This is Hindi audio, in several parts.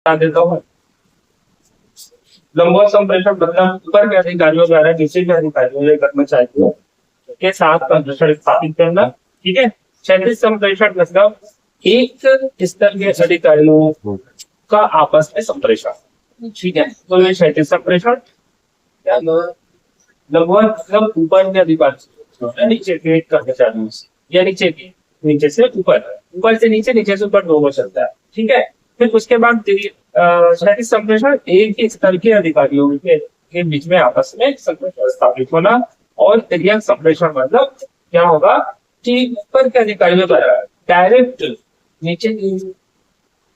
बता देता हूँ। लंबवत संप्रेषण मतलब ऊपर के अधिकारियों द्वारा नीचे के अधिकारियों या कर्मचारियों के साथ संप्रेषण स्थापित करना। ठीक है। क्षैतिज संप्रेषण मतलब एक स्तर के अधिकारियों का आपस में संप्रेषण। ठीक है। तो ये क्षैतिज संप्रेषण। लंबवत मतलब ऊपर के अधिकारी नीचे के कर्मचारियों से, या नीचे से ऊपर, ऊपर से नीचे, नीचे से ऊपर दोनों चलता है। ठीक है। फिर उसके बाद क्षैतिज संप्रेषण एक ही स्तर के अधिकारियों के बीच में आपस में संप्रेषण स्थापित होना। और तिर्यक संप्रेषण मतलब क्या होगा कि ऊपर के अधिकारियों द्वारा डायरेक्ट नीचे के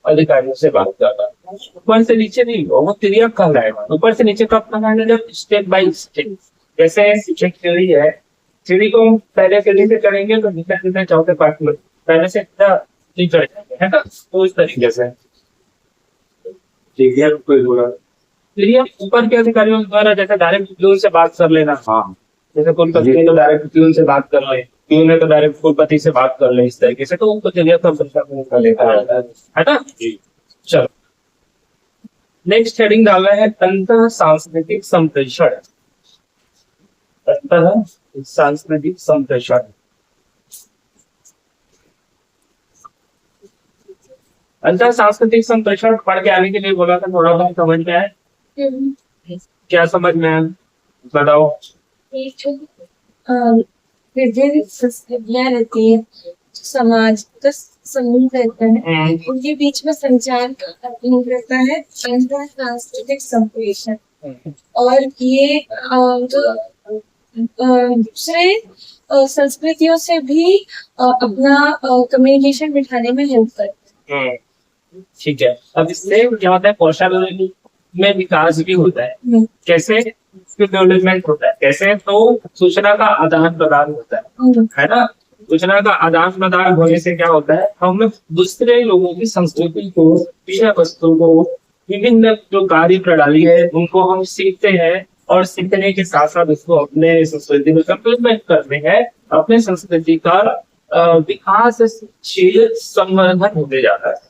अधिकारियों से बात करना। ऊपर से नीचे नहीं, वो तिर्यक कहलाएगा। ऊपर से नीचे कब कहलाएगा? जब स्टेप बाय स्टेप, जैसे एक सीढ़ी है, सीढ़ी को हम पहले सीढ़ी से चढ़ेंगे तो नीचे सीधे चौथे पार्ट में पहले से नहीं चढ़ जाएंगे, है ना। तो इस तरीके से ऊपर के अधिकारियों द्वारा जैसे डायरेक्ट प्यून से बात कर लेना। हाँ। जैसे कुलपति ने तो डायरेक्ट प्यून से बात कर ले, प्यून ने तो डायरेक्ट कुलपति से बात कर ले, इस तरीके से तो उनको तिर्यक संप्रेषण है ना। चलो नेक्स्ट हेडिंग डालना है अंतः सांस्कृतिक संप्रेषण। अंतः सांस्कृतिक संप्रेषण। अंतर सांस्कृतिक संप्रेषण पढ़ के आने के लिए बोला था, थोड़ा बहुत समझ में आए? क्या समझ में आया बताओ। विभिन्न संस्कृतियां रहती है, समाज का समूह रहता है, उनके बीच में संचार का अध्ययन रहता है अंतर सांस्कृतिक संप्रेषण। और ये दूसरे संस्कृतियों से भी अपना कम्युनिकेशन बिठाने में हेल्प करता है। ठीक है। अब इससे क्या होता है, कौशल में विकास भी होता है। कैसे डेवलपमेंट होता है? कैसे? तो सूचना का आदान प्रदान होता है ना। सूचना का आदान प्रदान होने से क्या होता है, हम दूसरे लोगों की संस्कृति को, विषय वस्तु को, विभिन्न जो कार्य प्रणाली है उनको हम सीखते हैं, और सीखने के साथ साथ उसको अपने संस्कृति में इम्प्लीमेंट करते हैं। अपने संस्कृति का विकासशील संवर्धन होते जाता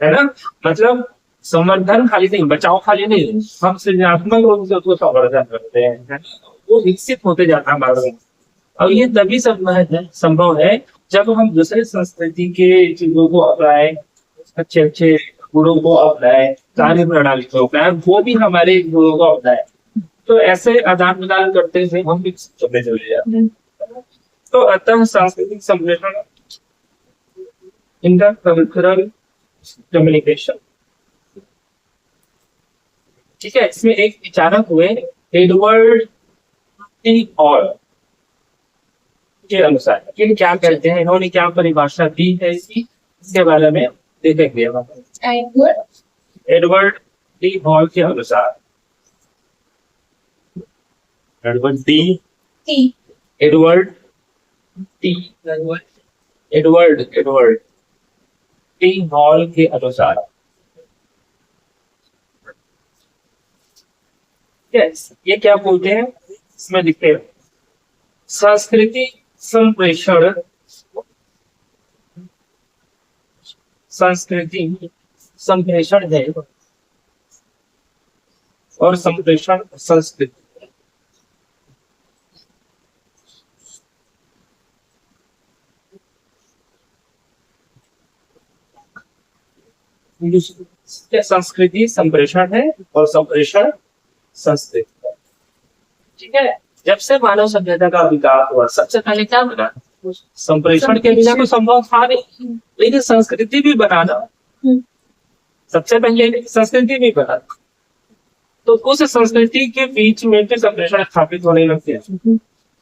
है ना। मतलब संवर्धन खाली नहीं, बचाव खाली नहीं, हम सृजनात्मक रूप से उसको संवर्धन करते हैं, वो विकसित होते जाता है बाद में। और ये तभी संभव है जब हम दूसरे संस्कृति के चीजों को अपनाएं, अच्छे अच्छे गुणों को अपनाएं, कार्य प्रणाली को अपनाएं, वो भी हमारे गुणों को अपनाएं। तो ऐसे आदान प्रदान करते हुए हम विकसित होते चले जाते हैं। तो अतः सांस्कृतिक संप्रेषण, इंटरकल्चरल कम्युनिकेशन। ठीक है। इसमें एक विचारक हुए एडवर्ड टी हॉल के अनुसार ये क्या कहते हैं, इन्होंने क्या परिभाषा दी है इसके बारे में देखेंगे। एडवर्ड टी हॉल के अनुसार, एडवर्ड टी हॉल के अनुसार ये क्या बोलते हैं, इसमें लिखते हैं संस्कृति संप्रेषण, संस्कृति संप्रेषण है और संप्रेषण संस्कृति। संस्कृति संप्रेषण है और संप्रेषण संस्कृति। ठीक है। जब से मानव सभ्यता का विकास हुआ, सबसे पहले क्या बना? संप्रेषण के बिना कोई संभव था नहीं, लेकिन संस्कृति भी बनाना, सबसे पहले संस्कृति भी बना, तो उस संस्कृति के बीच में भी संप्रेषण स्थापित होने लगते हैं,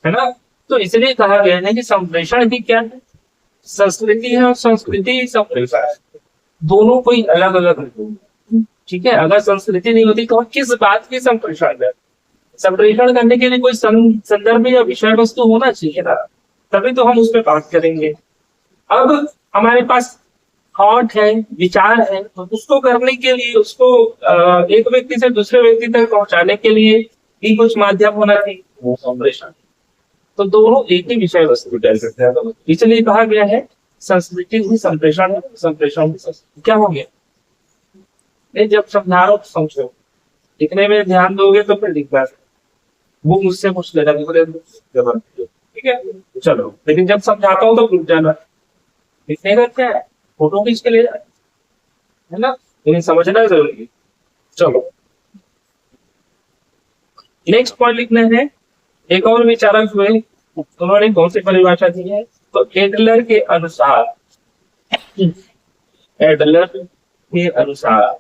है ना। तो इसलिए कहा गया है कि संप्रेषण ही क्या है, संस्कृति है और संस्कृति संप्रेषण, दोनों कोई अलग अलग है। ठीक है। अगर संस्कृति नहीं होती तो किस बात की संप्रेषण है? संप्रेषण करने के लिए कोई संदर्भ या विषय वस्तु होना चाहिए ना, तभी तो हम उस पर बात करेंगे। अब हमारे पास थॉट है, विचार है, तो उसको करने के लिए, उसको एक व्यक्ति से दूसरे व्यक्ति तक पहुंचाने के लिए भी कुछ माध्यम होना चाहिए, वो संप्रेषण। तो दोनों एक ही विषय वस्तु कह सकते हैं। तो इसलिए कहा गया है संस्कृति ही संप्रेषण है, संप्रेषण क्या हो गया। नहीं, जब समझा रहा हूँ तो समझो, लिखने में ध्यान दोगे तो फिर लिखना, वो मुझसे पूछ लेना ठीक है। चलो, लेकिन जब समझाता हूँ तो रुक जाना, लिखने का क्या है, फोटो खींच के ले जाए, है ना, लेकिन समझना जरूरी है। चलो नेक्स्ट पॉइंट लिखना है। एक और विचारक हुए, उन्होंने कौन सी परिभाषा दी है, तो एडलर के अनुसार, एडलर के अनुसार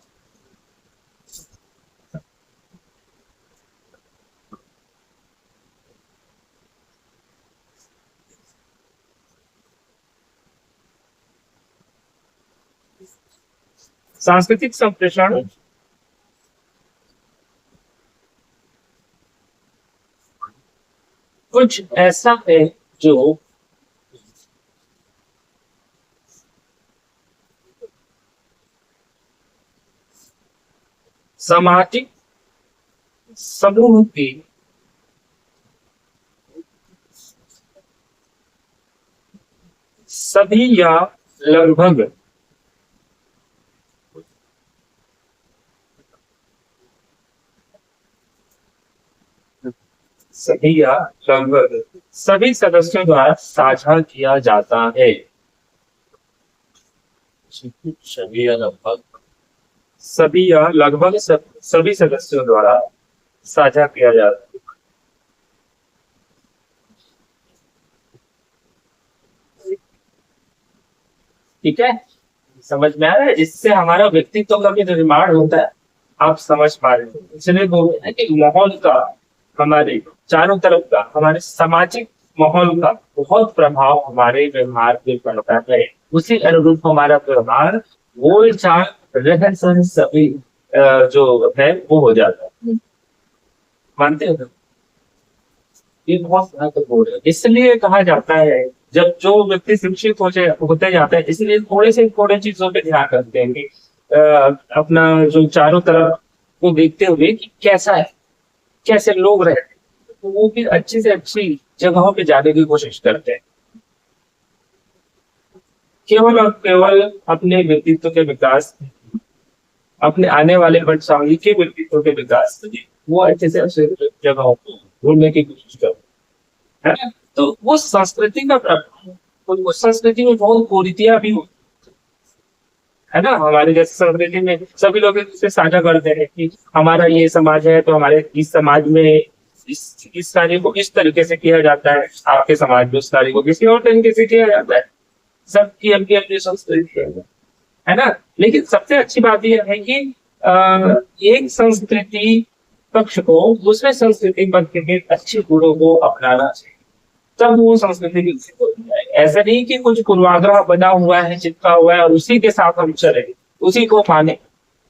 सांस्कृतिक संप्रेषण कुछ ऐसा है जो सामाजिक समूह की सभी या लगभग सभी या लगभग सभी सदस्यों द्वारा साझा किया जाता है। सभी या लगभग, सभी या लगभग सभी सदस्यों द्वारा साझा किया जाता है। ठीक है, समझ में आ रहा है, इससे हमारा व्यक्तित्व का भी निर्माण होता है, आप समझ पा रहे हो। इसलिए बोल रहे हैं कि माहौल का, हमारे चारों तरफ का, हमारे सामाजिक माहौल का बहुत प्रभाव हमारे व्यवहार पे पड़ता है, उसी अनुरूप हमारा व्यवहार, बोल चाल, रहन सहन सभी जो है वो हो जाता है। मानते हो? ये बहुत महत्वपूर्ण है। इसलिए कहा जाता है, जब जो व्यक्ति शिक्षित होते जाते हैं, इसलिए थोड़े चीजों पे ध्यान रखते हैं कि अपना जो चारों तरफ को देखते हुए कि कैसा है, कैसे लोग रहते हैं, तो वो भी अच्छी से अच्छी जगहों पे जाने की कोशिश करते हैं। केवल और केवल अपने व्यक्तित्व के विकास, अपने आने वाले वंशावली के व्यक्तित्व के विकास के लिए वो अच्छे से अच्छे जगहों को ढूंढने की कोशिश करते हैं, है ना? तो वो संस्कृति का प्रभाव, वो संस्कृति में बहुत कुरीतियां भी होती है ना। हमारे जैसे संस्कृति में सभी लोग एक दूसरे साझा करते हैं कि हमारा ये समाज है तो हमारे इस समाज में इस कार्य को इस तरीके से किया जाता है, आपके समाज में उस कार्य को किसी और तरीके से किया जाता है। सबकी अपनी अपनी संस्कृति है ना। लेकिन सबसे अच्छी बात यह है कि एक संस्कृति पक्ष को दूसरे संस्कृति पक्ष के अच्छे गुणों को अपनाना चाहिए, तब वो संस्कृति विकसित होती है। ऐसा नहीं कि कुछ पूर्वाग्रह बना हुआ है, चिपका हुआ है और उसी के साथ हम चले, उसी को माने,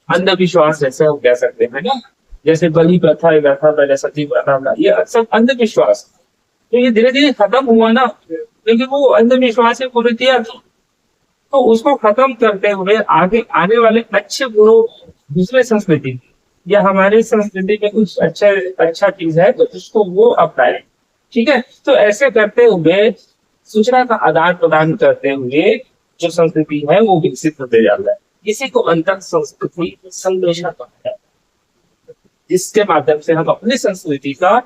अंधविश्वास जैसे हम कह सकते हैं ना, जैसे बलि प्रथा था पहले, सती प्रथा था, ये अक्सर अंधविश्वास, तो ये धीरे धीरे खत्म हुआ ना, लेकिन वो अंधविश्वास की कुरीतियां थी, तो उसको खत्म करते हुए आगे आने वाले अच्छे गुणों, दूसरे संस्कृति या हमारी संस्कृति में कुछ अच्छा चीज है तो उसको वो अपनाए। ठीक है, तो ऐसे करते हुए, सूचना का आदान प्रदान करते हुए जो संस्कृति है वो विकसित होते जाता है। इसी को अंतर संस्कृति संप्रेषण कहा जाता है, जिसके माध्यम से हम अपनी संस्कृति का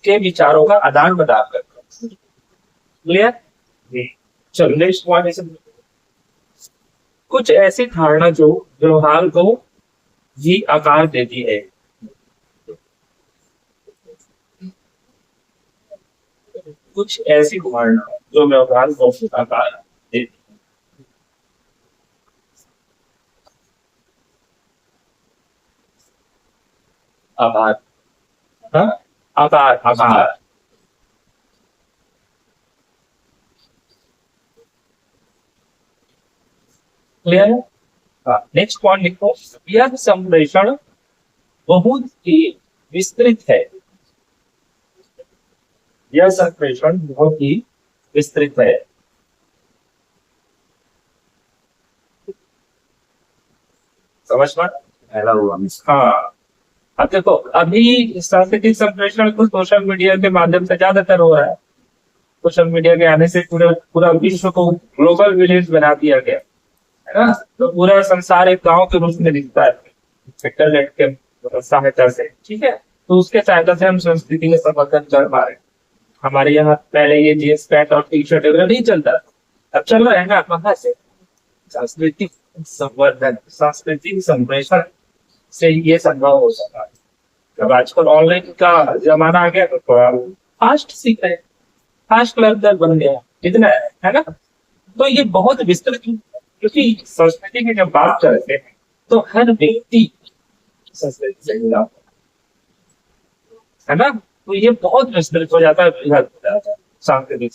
के विचारों का आदान प्रदान करते हैं। क्लियर? चलो नेक्स्ट पॉइंट, कुछ ऐसी धारणा जो व्यवहार को भी आकार देती है। कुछ ऐसी धारणा जो व्यवहार को आकार देती है। आभार, हाँ, आकार, आकार। क्लियर है? नेक्स्ट पॉइंट लिखो, यह संप्रेषण बहुत ही विस्तृत है। यह संप्रेषण बहुत ही विस्तृत है। समझ में पहला हुआ। हाँ, अब देखो, अभी सांस्कृतिक संप्रेषण को सोशल मीडिया के माध्यम से ज्यादातर हो रहा है। सोशल मीडिया के आने से पूरा विश्व को ग्लोबल विलेज बना दिया गया है ना, तो पूरा संसार एक गांव के रूप में दिखता है। इंटरनेट के सहायता से, ठीक है। तो उसके सहायता से हम संस्कृति में संवर्धन कर पा रहे हैं। हमारे यहाँ पहले ये जींस पैंट और टी शर्ट वगैरह नहीं चलता, अब चल रहा है ना। कहाँ से? सांस्कृतिक संवर्धन, सांस्कृतिक संप्रेषण से ये संभव हो सका है। अब आजकल ऑनलाइन का जमाना आ गया तो थोड़ा फास्ट सीख रहे, फास्ट लर्नर बन गया, इतना है ना। तो ये बहुत विस्तृत, क्योंकि संस्कृति की जब बात करते हैं तो हर व्यक्ति संस्कृति से जुड़ा हुआ है ना। तो ये बहुत विस्तृत हो जाता है सांस्कृतिक।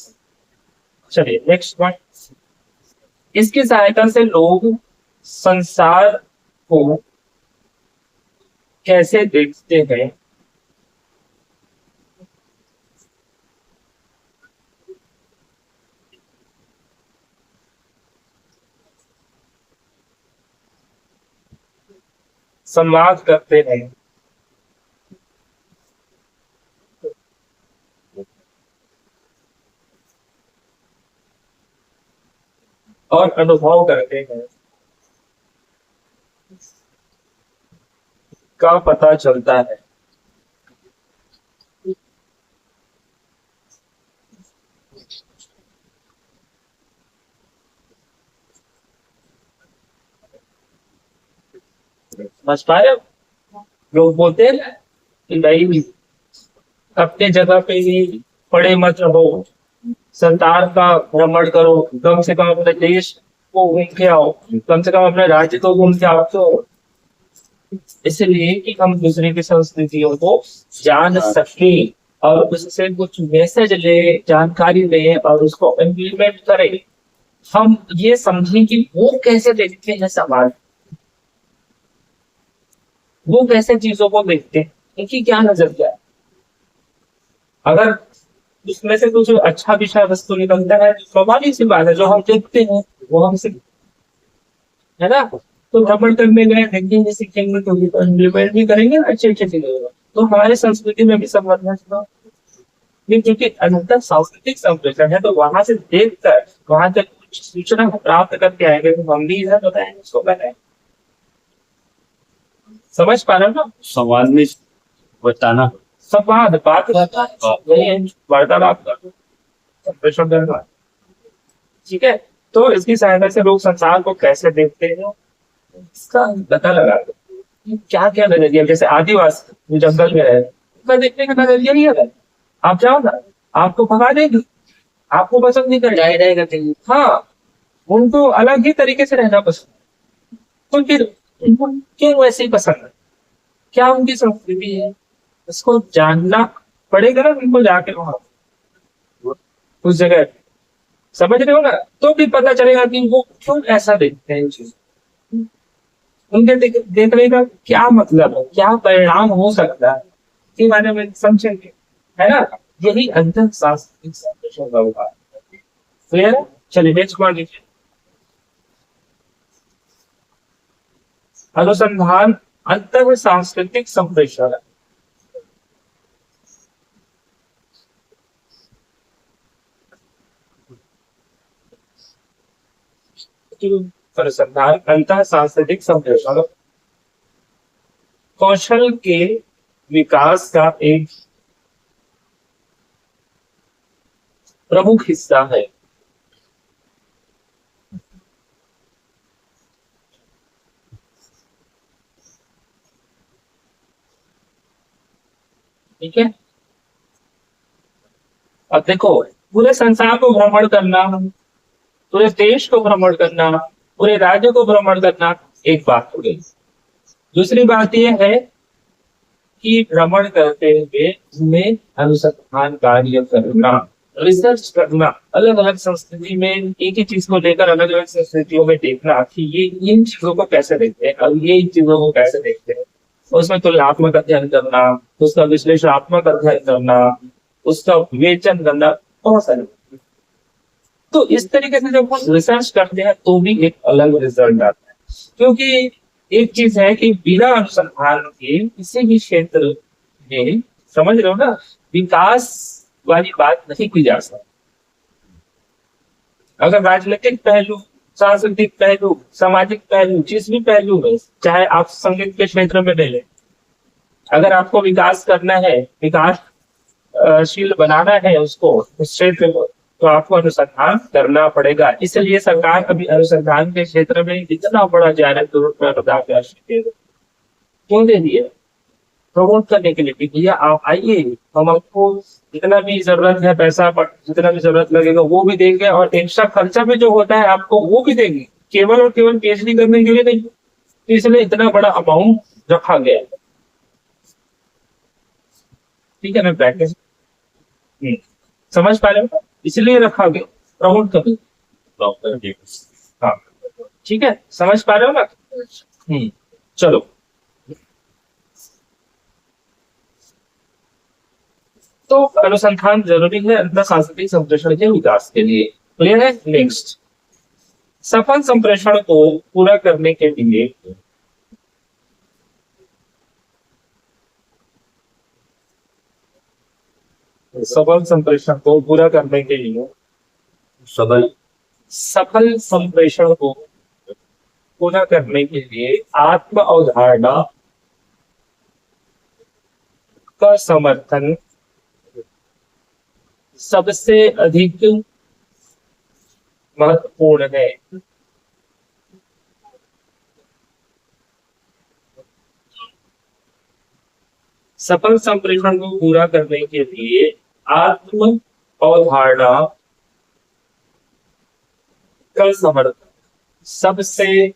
चलिए नेक्स्ट पॉइंट, इसकी सहायता से लोग संसार को कैसे देखते हैं, संवाद करते हैं और अनुभव करते हैं का पता चलता है। समझ पाए? लोग बोलते हैं कि भाई अपने जगह पे ही पड़े मत रहो, संसार का भ्रमण करो, कम से कम अपने देश को घूम के आओ, कम से कम अपने राज्य को घूम के आओ। तो इसलिए कि हम दूसरे की संस्कृतियों को जान सके और उससे कुछ मैसेज ले, जानकारी ले और उसको इम्प्लीमेंट करें। हम ये समझें कि वो कैसे देखते हैं समाज, वो कैसे चीजों को देखते हैं, इनकी क्या नजरिया है। अगर उसमें से कुछ अच्छा विषय वस्तु निकलता है, स्वाभाविक सी बात है, जो हम देखते हैं वो हमसे, है ना। तो भ्रमण करने गए, देखेंगे, सीखेंगे, तो इम्प्लीमेंट भी करेंगे अच्छे अच्छे चीजें। तो हमारे संस्कृति में भी संवर्धन, क्योंकि अंतर सांस्कृतिक संप्रेषण है, तो वहां से देखकर वहां तक कुछ सूचना प्राप्त करके आएंगे, तो हम भी इधर बताएंगे, उसको बताएंगे। समझ पा रहे हो ना? संवाद में बताना, संवाद, बात वार्तालाप करना, ठीक है। तो इसकी सहायता से लोग संसार को कैसे देखते हैं इसका पता लगाते हैं। क्या क्या नजरिया, जैसे आदिवासी जो जंगल में रहे, उनका देखने का नजरिया नहीं है। आप जाओ ना, आपको भगा देगी, आपको पसंद नहीं करेगा। हाँ, उनको अलग ही तरीके से रहना पसंद है। तो फिर उनको क्यों वैसे ही पसंद है? क्या उनकी संस्कृति है? इसको जानना पड़ेगा ना उनको, जाके वहां उस जगह, समझ रहे हो ना। तो भी पता चलेगा कि वो क्यों ऐसा देखते हैं चीज, उनके देखने का क्या मतलब है, क्या परिणाम हो सकता है, इसके बारे में समझेंगे, है ना। यही अंतर सांस्कृतिक संप्रेषण का होगा। क्लियर है? चलिए नेक्स्ट पॉइंट लीजिए, अनुसंधान अंतर सांस्कृतिक संप्रेषण। अनुसंधान अंतर सांस्कृतिक संप्रेषण कौशल के विकास का एक प्रमुख हिस्सा है। ठीक है। अब देखो, पूरे संसार को भ्रमण करना, पूरे देश को भ्रमण करना, पूरे राज्य को भ्रमण करना एक बात हो गई। दूसरी बात यह है कि भ्रमण करते हुए उनमें अनुसंधान कार्य करना, रिसर्च करना, अलग अलग संस्कृति में एक ही चीज को लेकर अलग अलग संस्कृतियों में देखना कि ये इन चीजों को कैसे देखते हैं और ये इन चीजों को कैसे देखते हैं। उसमें तुलनात्मक अध्ययन करना, उसका विश्लेषणात्मक अध्ययन करना, उसका विवेचन करना, बहुत सारे। तो इस तरीके से जब हम रिसर्च करते हैं तो भी एक अलग रिजल्ट आता है, क्योंकि एक चीज है कि बिना अनुसंधान के किसी भी क्षेत्र में, समझ रहे हो ना, विकास वाली बात नहीं की जा सकती। अगर राजनीतिक पहलू सांस्कृतिक पहलू, सामाजिक पहलू, जिस भी पहलू में, चाहे आप संगीत के क्षेत्र में ले लें, अगर आपको विकास करना है, विकासशील बनाना है उसको, उस क्षेत्र को, तो आपको अनुसंधान करना पड़ेगा। इसलिए सरकार अभी अनुसंधान के क्षेत्र में इतना बड़ा 11 करोड़ क्यों दे दिए? प्रमोट करने के लिए कि भैया आप आइए, हम आपको जितना भी जरूरत है पैसा, जितना भी जरूरत लगेगा वो भी देंगे, और एक्स्ट्रा खर्चा भी जो होता है आपको वो भी देंगे, केवल और केवल पीएचडी करने के लिए नहीं। तो इसलिए इतना बड़ा अमाउंट रखा गया है। ठीक है ना? प्रैक्टिस समझ पा रहे हो? इसलिए रखा गया, प्रमोट कर। हाँ, ठीक है, समझ पा रहे हो ना? चलो, तो अनुसंधान जरूरी है अंतर सांस्कृतिक संप्रेषण के विकास के लिए। क्लियर है? नेक्स्ट, सफल संप्रेषण को पूरा करने के लिए सफल संप्रेषण को पूरा करने के लिए सफल संप्रेषण को पूरा करने के लिए आत्म अवधारणा का समर्थन सबसे अधिक महत्वपूर्ण है। सफल संप्रेषण को पूरा करने के लिए आत्म अवधारणा का समर्थन सबसे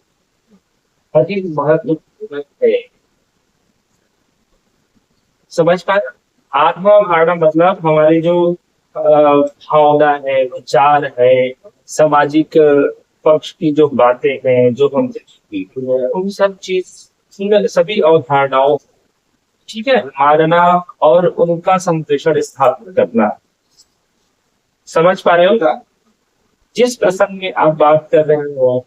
अधिक महत्वपूर्ण है। समझ पाए? आत्म अवधारणा मतलब हमारी जो भावना है, विचार है, सामाजिक पक्ष की जो बातें हैं, जो हम उन सब चीज, सभी अवधारणाओं, ठीक है, मानना और उनका संप्रेषण स्थापित करना। समझ पा रहे हो? जिस प्रसंग में आप बात कर रहे हो,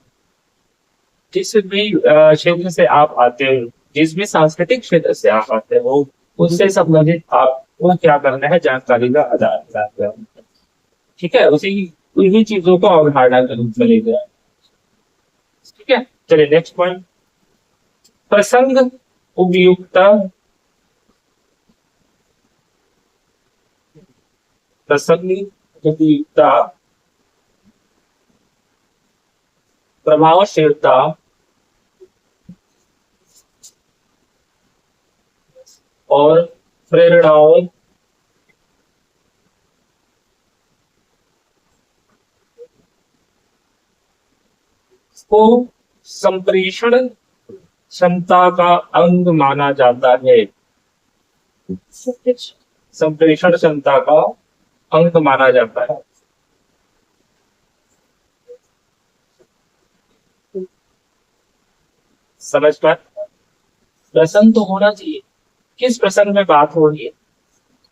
जिस भी क्षेत्र से आप आते हो, जिस भी सांस्कृतिक क्षेत्र से आप आते हो, उससे संबंधित आपको क्या करना है? जानकारी का आदान प्रदान करना। ठीक है, उन्हीं चीजों को अवधारणा के रूप में ले गया। ठीक है, चलिए नेक्स्ट पॉइंट, प्रसंग उपयुक्तता। प्रसंग उपयुक्तता, प्रभावशीलता और प्रेरणाओं को संप्रेषण क्षमता का अंग माना जाता है। संप्रेषण क्षमता का अंग माना जाता है। समझ पाए? प्रसंग तो होना चाहिए, किस प्रसंग में बात हो रही है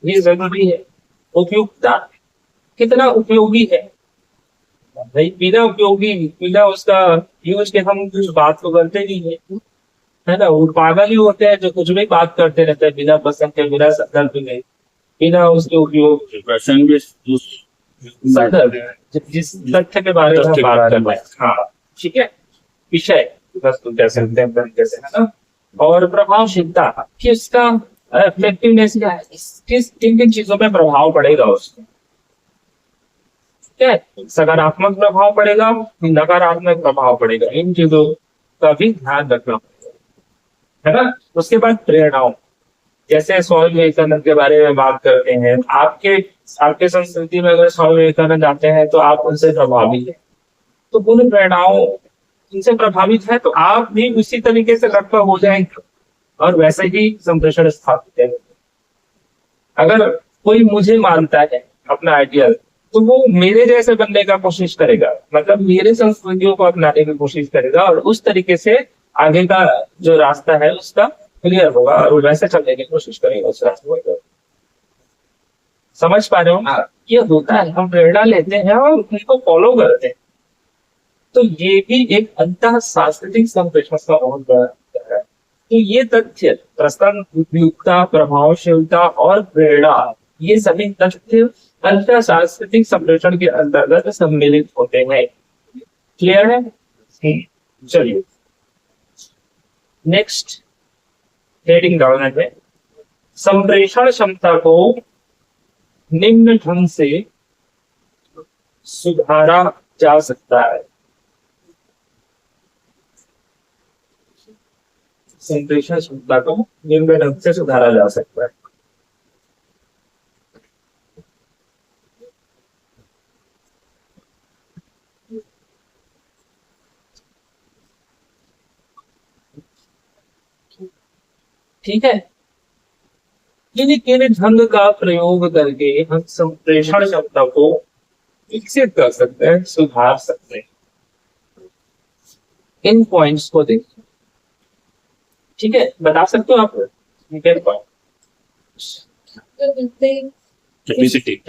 ये जरूरी है। उपयुक्तता, कितना उपयोगी है भाई? बिना उपयोगी, बिना उसका यूज के हम कुछ बात को करते नहीं है ना? वो पागल ही होते हैं जो कुछ भी बात करते रहते हैं बिना प्रसंग के, बिना संदर्भ के, बिना उसके उपयोग प्रसंग जिस तथ्य के बारे में हम बात कर रहे हैं। हाँ, ठीक है, विषय वस्तु कैसे है ना, और प्रभावशीलता कि उसका इफेक्टिवनेस क्या है, किस किन किन चीजों में प्रभाव पड़ेगा उसको। ठीक है, सकारात्मक प्रभाव पड़ेगा, नकारात्मक प्रभाव पड़ेगा, इन चीजों का भी ध्यान रखना पड़ेगा, है ना। उसके बाद प्रेरणाओं, जैसे स्वामी विवेकानंद के बारे में बात करते हैं, आपके संस्कृति में अगर स्वामी विवेकानंद आते हैं तो आप उनसे प्रभावित हैं, तो उन प्रेरणाओं उनसे प्रभावित है तो आप भी उसी तरीके से लगभग हो जाएंगे और वैसे ही संप्रेषण स्थापित है। अगर कोई मुझे मानता है अपना आइडियल, तो वो मेरे जैसे बनने का कोशिश करेगा, मतलब मेरे संस्कृतियों को अपनाने की कोशिश करेगा और उस तरीके से आगे का जो रास्ता है उसका क्लियर होगा और वो वैसे चलने की कोशिश करेगा उस रास्ते को। समझ पा रहे हो? ये होता है, हम प्रेरणा लेते हैं और उनको फॉलो करते हैं, तो ये भी एक अंतः सांस्कृतिक संप्रेषण का बहुत बड़ा है। तो ये तथ्य, प्रसंग, उपयुक्तता, प्रभावशीलता और प्रेरणा, ये सभी तथ्य अंतः सांस्कृतिक संप्रेषण के अंतर्गत सम्मिलित होते हैं। क्लियर है? चलिए नेक्स्ट हेडिंग डालने में, संप्रेषण क्षमता को निम्न ढंग से सुधारा जा सकता है। संप्रेषण क्षमता को निम्न ढंग से सुधारा जा सकता है। ठीक है, किन ढंग का प्रयोग करके हम संप्रेषण क्षमता को विकसित कर सकते हैं, सुधार सकते हैं, इन पॉइंट्स को देखिए। ठीक है, बता सकते हो आप? कैपेसिटी।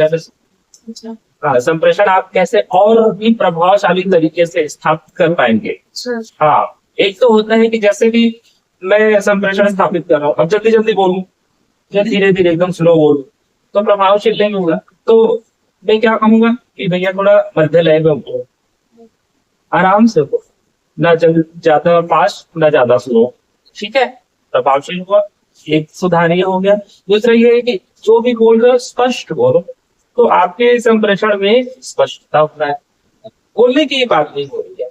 हाँ, संप्रेषण आप कैसे और भी प्रभावशाली तरीके से स्थापित कर पाएंगे। हाँ, एक तो होता है कि जैसे कि मैं संप्रेषण स्थापित कर रहा हूँ, अब जल्दी जल्दी बोलूं या धीरे धीरे एकदम स्लो बोलूं तो प्रभावशील नहीं होगा। तो मैं क्या कहूंगा कि भैया थोड़ा मध्य लय में बोलो, आराम से बोलो, ना ज्यादा फास्ट ना ज्यादा स्लो। ठीक है, प्रभावशील हुआ, एक सुधार ये हो गया। दूसरा ये है कि जो भी बोल रहे हो स्पष्ट बोलो, तो आपके संप्रेषण में स्पष्टता होता है। बोलने की बात नहीं हो रही है,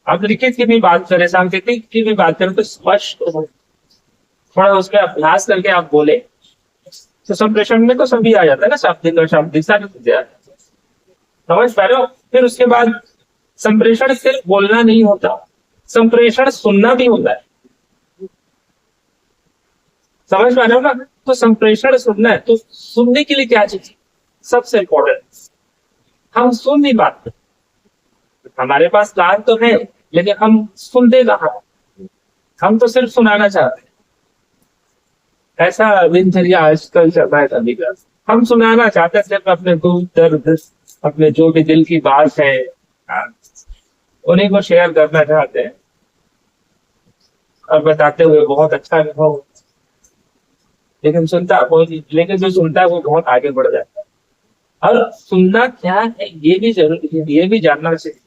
आप लिखित की भी बात करें, सांकेतिक की भी बात करें, तो स्पष्ट हो, थोड़ा उसमें अभ्यास करके आप बोले तो संप्रेषण में तो सभी आ जाता है ना, शाब्दिक और शाब्दिक सारी चीजें समझ पा रहे हो। फिर उसके बाद संप्रेषण सिर्फ बोलना नहीं होता, संप्रेषण सुनना भी होता है। समझ पा रहे हो ना? तो संप्रेषण सुनना है, तो सुनने के लिए क्या चीज सबसे इंपॉर्टेंट, हम सुन नहीं पाते। हमारे पास कान तो है लेकिन हम सुनते कहाँ, हम तो सिर्फ सुनाना चाहते हैं। ऐसा दिनचर्या आजकल चलता है सभी का, हम सुनाना चाहते हैं सिर्फ अपने दुख दर्द, अपने जो भी दिल की बात है उन्हीं को शेयर करना चाहते हैं और बताते हुए बहुत अच्छा अनुभव, लेकिन सुनता कोई नहीं। लेकिन जो सुनता है वो बहुत आगे बढ़ जाता है। और सुनना क्या है ये भी जरूरी है, ये भी जानना चाहिए।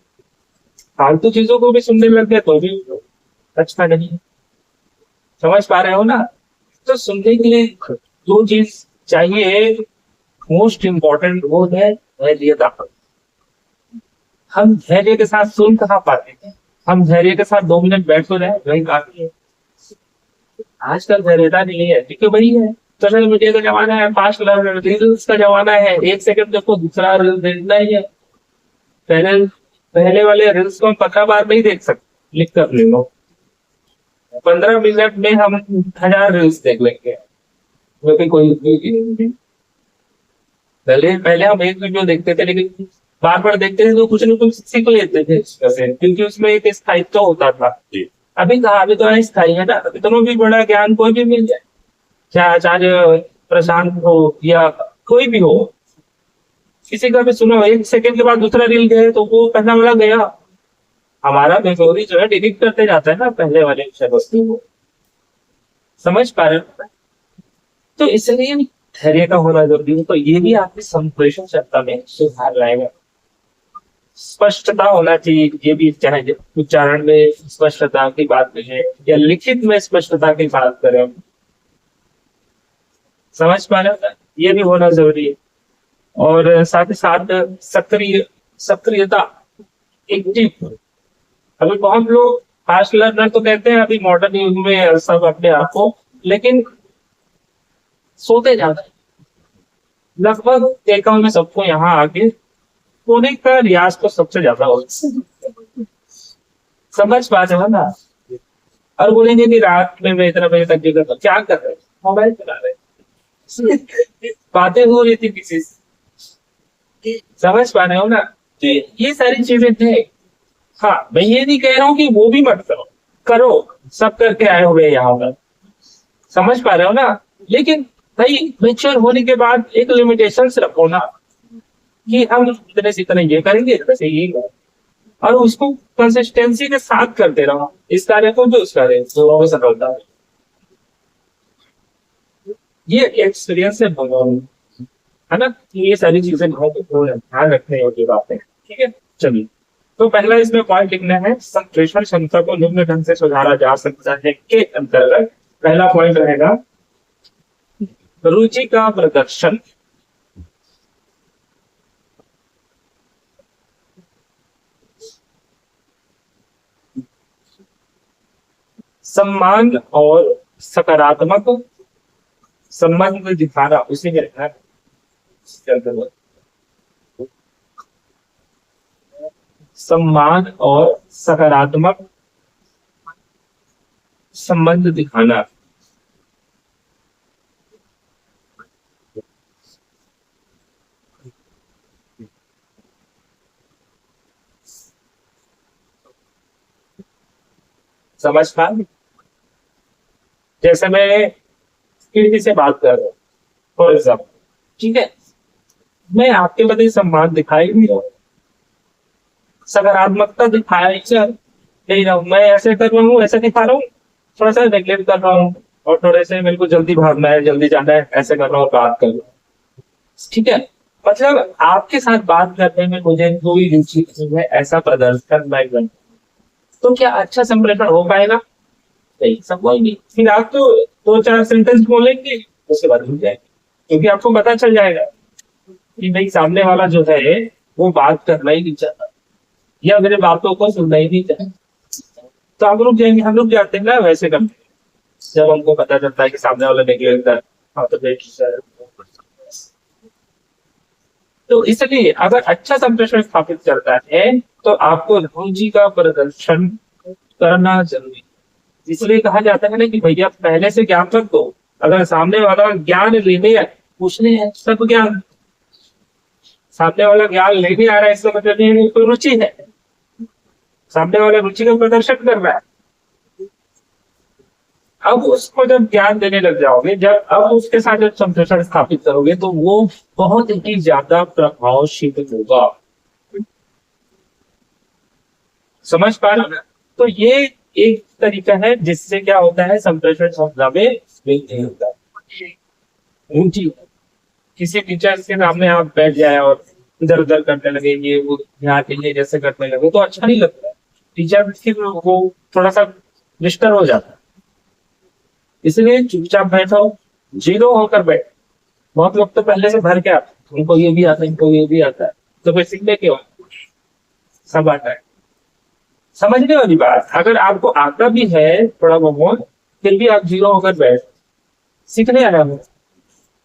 फालतू चीजों को भी सुनने लग गए तो भी अच्छा नहीं। समझ पा रहे हो ना? तो सुनने के लिए जो चीज चाहिए मोस्ट इम्पोर्टेंट वो है धैर्यता। हम धैर्य के साथ सुन कहाँ पाते हैं? हम धैर्य के साथ 2 मिनट बैठ तो रहे, वही काफी है। आजकल धैर्यता नहीं है क्योंकि वही है, सोशल मीडिया का जमाना है, फास्ट रील्स का जमाना है, 1 सेकंड देखो दूसरा रील देखना ही है। पहले वाले रील्स को हम 15 बार नहीं देख सकते, लिख कर ले लो, 15 मिनट में हम 1000 रील्स देख लेंगे। कोई पहले हम एक वीडियो देखते थे लेकिन बार बार देखते थे तो कुछ न कुछ सीख लेते थे क्योंकि उसमें एक स्थायित्व होता था। अभी कहा, अभी तो अस्थायी है ना, अभी तो भी बड़ा ज्ञान कोई भी मिल जाए, चाहे आचार्य प्रशांत हो या कोई भी हो, किसी का भी सुनो, 1 सेकंड के बाद दूसरा रील गए तो वो पहला वाला गया। हमारा मेमोरी जो है डिलीट करते जाता है ना पहले वाले वस्तु को। समझ पा रहे हो? तो इसलिए धैर्य का होना जरूरी है। तो ये भी आपकी संप्रेषण क्षमता में सुधार लाएगा। स्पष्टता होना चाहिए, ये भी, चाहे उच्चारण में स्पष्टता की बात करें या लिखित में स्पष्टता की बात करें। समझ पा रहे हो? ये भी होना जरूरी है। और साथ ही साथ सक्रियता, एक्टिव। अभी बहुत लोग फास्ट लर्नर तो कहते हैं अभी मॉडर्न युग में सब अपने आप को, लेकिन सोते जाते हैं। लगभग देखा हूं मैं सबको यहाँ आके सोने का रियाज तो सबसे ज्यादा होता है। समझ पा रहे हो ना? और बोलेंगे कि रात में मैं इतना बजे तक जगह क्या कर रहे, मोबाइल चला रहे, बातें हो रही थी किसी से। समझ पा रहे हो ना? ये सारी चीजें थे। हाँ, मैं ये नहीं कह रहा हूँ कि वो भी मत करो, करो, सब करके आए हुए यहाँ पर। समझ पा रहे हो ना? लेकिन भाई मैच्योर होने के बाद एक लिमिटेशंस रखो ना कि हम इतने से इतने ये करेंगे, इतने से ये करेंगे, और उसको कंसिस्टेंसी के साथ करते रहो। इस कार्य को भी उस कार्य को सफलता है। ये एक्सपीरियंस से भगवान है ना? ये सारी चीजें ध्यान रखने योग्य बातें। ठीक है, चलिए तो पहला इसमें पॉइंट लिखना है, संप्रेषण क्षमता को निम्न ढंग से सुधारा जा सकता है के अंतर्गत पहला पॉइंट रहेगा रुचि का प्रदर्शन। सम्मान और सकारात्मक संबंध दिखाना, उसी में रखना है। सम्मान और सकारात्मक संबंध दिखाना। समझ पा? जैसे मैं किसी से बात कर रहा हूँ फॉर एग्जाम्पल, ठीक है, मैं आपके प्रति सम्मान दिखाई नहीं रहा हूँ, सकारात्मकता दिखाया नहीं रहा हूँ, मैं ऐसे कर रहा हूँ, ऐसे दिखा रहा हूँ, थोड़ा सा नेगलेक्ट कर रहा हूँ और थोड़े से मेरे को जल्दी भागना है, जल्दी जाना है, ऐसे कर रहा हूँ, बात कर रहा हूँ, ठीक है। मतलब आपके साथ बात करने में मुझे कोई रुचि नहीं है, ऐसा प्रदर्शन मैं करूं, तो क्या अच्छा संप्रेषण हो पाएगा? नहीं, संभव नहीं। फिर आप तो 2-4 सेंटेंस बोलेंगे, उसके बाद भूल जाएंगे, क्योंकि आपको पता चल जाएगा कि भाई सामने वाला जो है वो बात करना ही नहीं चाहता या मेरे बातों को सुनना ही नहीं चाहता, तो आप रुक जाएंगे। हम रुक जाते हैं ना वैसे करते हैं, जब हमको पता चलता है कि सामने वाला नेगलेक्ट है। तो इसलिए अगर अच्छा संप्रेषण स्थापित करता है तो आपको रुचि का प्रदर्शन करना जरूरी, इसलिए कहा जाता है ना कि भैया पहले से ज्ञान रख दो। अगर सामने वाला ज्ञान लेने या पूछने है सब ज्ञान, सामने वाला ज्ञान लेने आ रहा है इसका मतलब नहीं है कोई रुचि है, सामने वाला रुचि का प्रदर्शन कर रहा है। अब उसको जब ज्ञान देने लग जाओगे, जब अब उसके साथ जब संप्रेषण स्थापित करोगे तो वो बहुत ही ज्यादा प्रभावशील होगा। समझ पा रहे हो? तो ये एक तरीका है जिससे क्या होता है, संप्रेषण क्षमता में वृद्धि होता है। रुचि, किसी टीचर के सामने आप बैठ जाए और इधर उधर करने लगे, ये वो यहाँ के लिए जैसे करने लगे तो अच्छा नहीं लगता है, टीचर फिर वो थोड़ा सा डिस्टर्ब हो जाता है। इसलिए चुपचाप बैठो, जीरो होकर बैठ। बहुत लोग तो पहले से भर के आते, उनको ये भी आता है, इनको ये भी आता है, तो फिर सीखने के बाद सब आता है। समझने वाली बात, अगर आपको आता भी है थोड़ा बहुत, फिर भी आप जीरो होकर बैठ, सीखने आया हो,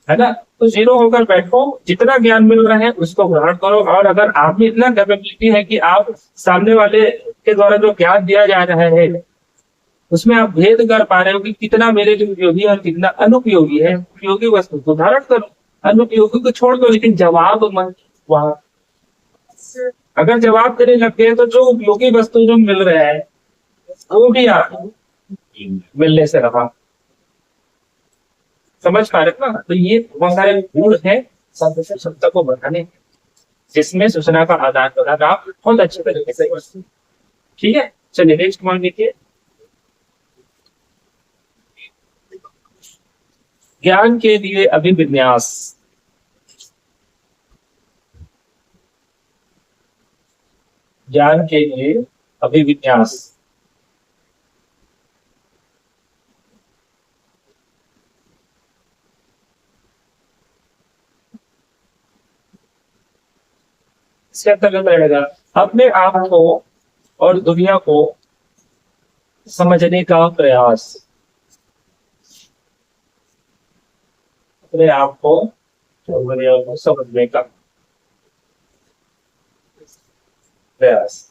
है ना, तो जीरो होकर बैठो, जितना ज्ञान मिल रहा है उसको ग्रहण करो। और अगर आप में इतना कैपेबिलिटी है कि आप सामने वाले के द्वारा जो ज्ञान दिया जा रहा है उसमें आप भेद कर पा रहे हो कि कितना मेरे लिए उपयोगी है और कितना अनुपयोगी है, उपयोगी वस्तु को धारण करो, अनुपयोगी को छोड़ दो, लेकिन जवाब मत वहां। अगर जवाब देने लग गए तो जो उपयोगी वस्तु जो मिल रहा है वो भी आपको मिलने से रहा। समझ पा रहे ना? तो ये बहुत सारे गुण है संप्रेषण क्षमता को बढ़ाने, जिसमें सूचना का आदान प्रदान आप बहुत अच्छे तरीके से। ठीक है, चलिए नेक्स्ट पॉइंट देखिए, ज्ञान के लिए अभिविन्यास। ज्ञान के लिए अभिविन्यास। इसके अंतर्गत रहेगा अपने आप को और दुनिया को समझने का प्रयास। अपने आप को और दुनिया को समझने का प्रयास।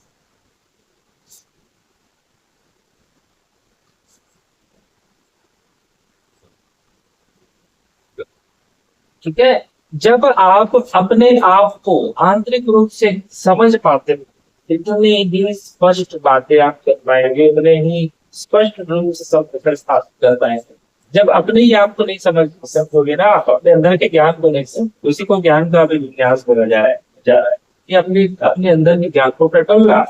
ठीक है, जब आप अपने आप को आंतरिक रूप से समझ पाते हो, इतनी ही स्पष्ट बातें आप कर पाएंगे, उतने ही स्पष्ट रूप से सब स्थापित कर पाएंगे। जब अपने ही आप को नहीं समझ सकोगे ना, आप अपने अंदर के ज्ञान को नहीं समझ, उसी को ज्ञान का अभिविन्यास बोला जा रहा है कि अपने अंदर के ज्ञान को टटोलना।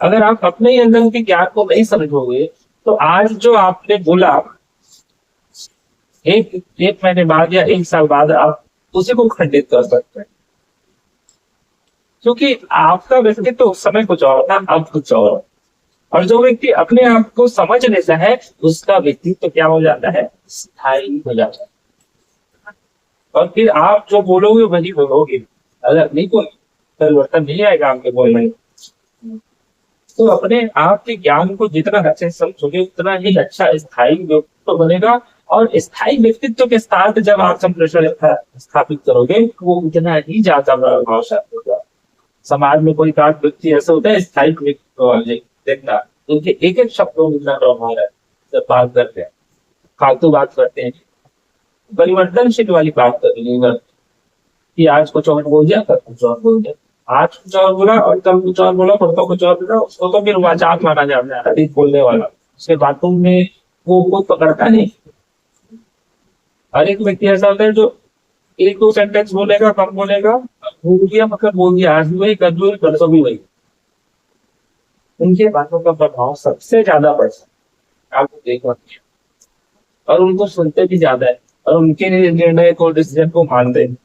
अगर आप अपने ही अंदर के ज्ञान को नहीं समझोगे तो आज जो आपने बोला, एक महीने बाद या 1 साल बाद आप उसी को खंडित कर सकते हैं। क्योंकि आपका व्यक्तित्व उस समय कुछ और था, अब कुछ और। और जो व्यक्ति अपने आप को समझ लेता है उसका व्यक्तित्व क्या हो जाता है, स्थायी हो जाता है। और फिर आप जो बोलोगे वही बोलोगे, अगर नहीं कोई परिवर्तन नहीं आएगा आपके बोलने में। तो अपने आप के ज्ञान को जितना अच्छे से समझोगे उतना ही अच्छा स्थायी व्यक्तित्व बनेगा। और स्थायी व्यक्तित्व के साथ जब आप संप्रेषण स्थापित करोगे वो उतना ही ज्यादा प्रभावशाली होगा। समाज में कोई खास व्यक्ति ऐसा होता है स्थायी व्यक्तित्व वाले, देखना उनके एक एक शब्दों में इतना प्रभाव है। जब बात करते हैं, फालतू बात करते हैं, परिवर्तनशील वाली बात करेंगे कि आज कुछ और बोल दिया, कल कुछ और बोल दिया, आज कुछ और बोला और कल कुछ और बोला, परसों कुछ और बोला, उसको तो फिर वाचाक माना जाता है, अधिक बोलने वाला। उसके बातों में वो कोई पकड़ता नहीं। हर एक व्यक्ति ऐसा होता है जो एक दो सेंटेंस बोलेगा, कम बोलेगा, भूल गया मतलब बोल दिया, आज भी वही, कल भी वही, परसों भी वही। उनके बातों का प्रभाव सबसे ज्यादा पड़ता है, आपको देखना। और उनको सुनते भी ज्यादा है और उनके निर्णय को, डिसीजन को मानते हैं,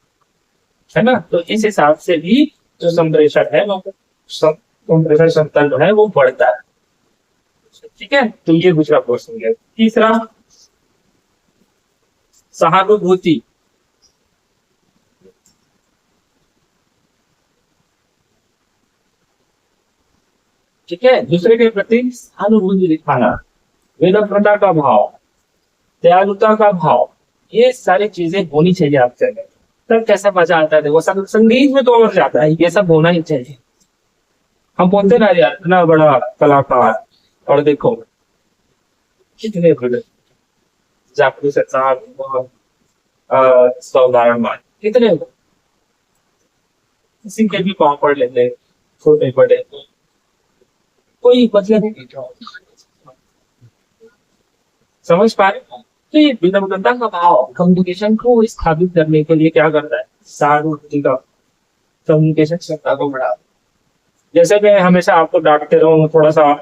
है ना। तो इस हिसाब से भी जो संप्रेषण है वो संप्रेषण क्षमता जो है वो बढ़ता है। ठीक है, तो ये दूसरा क्वेश्चन है। तीसरा, सहानुभूति। ठीक है, दूसरे के प्रति सहानुभूति दिखाना, विनम्रता का भाव, दयालुता का भाव, ये सारी चीजें होनी चाहिए आपके अंदर। तब कैसा मजा आता है, वो सब संगीत में तो और जाता है, ये सब होना ही चाहिए। हम बोलते ना यार इतना बड़ा कलाकार, और देखो कितने बड़े जाफरी साहब, कितने किसी के भी पाँव पड़ लेते, छोटे बड़े, कोई मतलब नहीं। समझ पा रहे? तो ये विनम्रता का भाव कम्युनिकेशन को स्थापित करने के लिए क्या करता है, सहानुभूति का कम्युनिकेशन क्षमता को बढ़ा। जैसे मैं हमेशा आपको डांटते रहूं, थोड़ा सा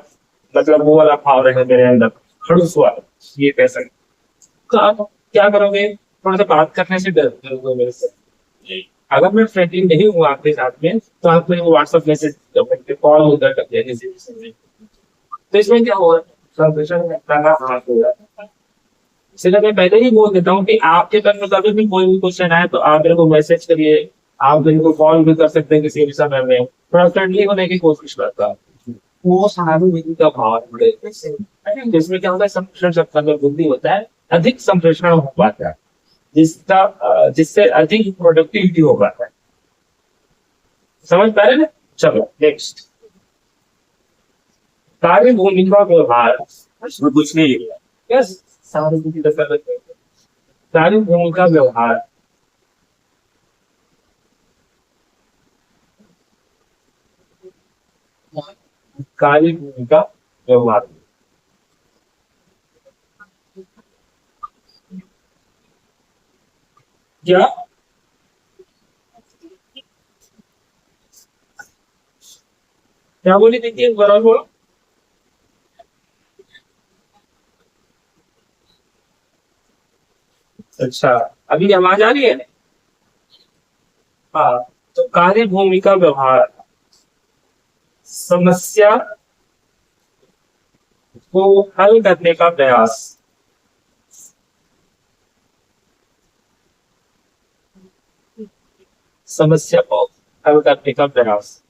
मतलब वो वाला भाव रहे मेरे अंदर, खड़ूस वाला, ये कह सकते, तो आप क्या करोगे, थोड़ा सा बात करने से डरते हो मेरे से। अगर मैं फ्रेंडली नहीं हूँ आपके साथ में तो आप मेरे को व्हाट्सएप मैसेज कॉल उधर कर दिया। तो इसमें क्या होगा, संप्रेषण का हाथ होगा। इसलिए मैं पहले ही बोल देता हूँ कि आपके मन में कभी भी कोई भी क्वेश्चन आए तो आप मेरे को मैसेज करिए, आप मेरे को कॉल भी कर सकते हैं किसी भी समय में। थोड़ा फ्रेंडली होने की कोशिश करता हूँ। वो सहानुभूति का भाव है, जिसमें क्या होता है, संप्रेषण शक्ति में बुद्धि होता है, अधिक संप्रेषण हो पाता है, जिससे अधिक प्रोडक्टिविटी हो पाता है। समझ पा रहे हैं? चलो नेक्स्ट, कार्य भूमिका व्यवहार। इसमें कुछ नहीं है। यस, सहानुभूति का कार्य भूमिका व्यवहार। कार्य भूमिका व्यवहार क्या, क्या बोली, देखिए बराबर बोलो। अच्छा, अभी आवाज आ रही है? हाँ, तो कार्य भूमिका व्यवहार, समस्या को हल करने का प्रयास, समस्या को हल करने का प्रयास।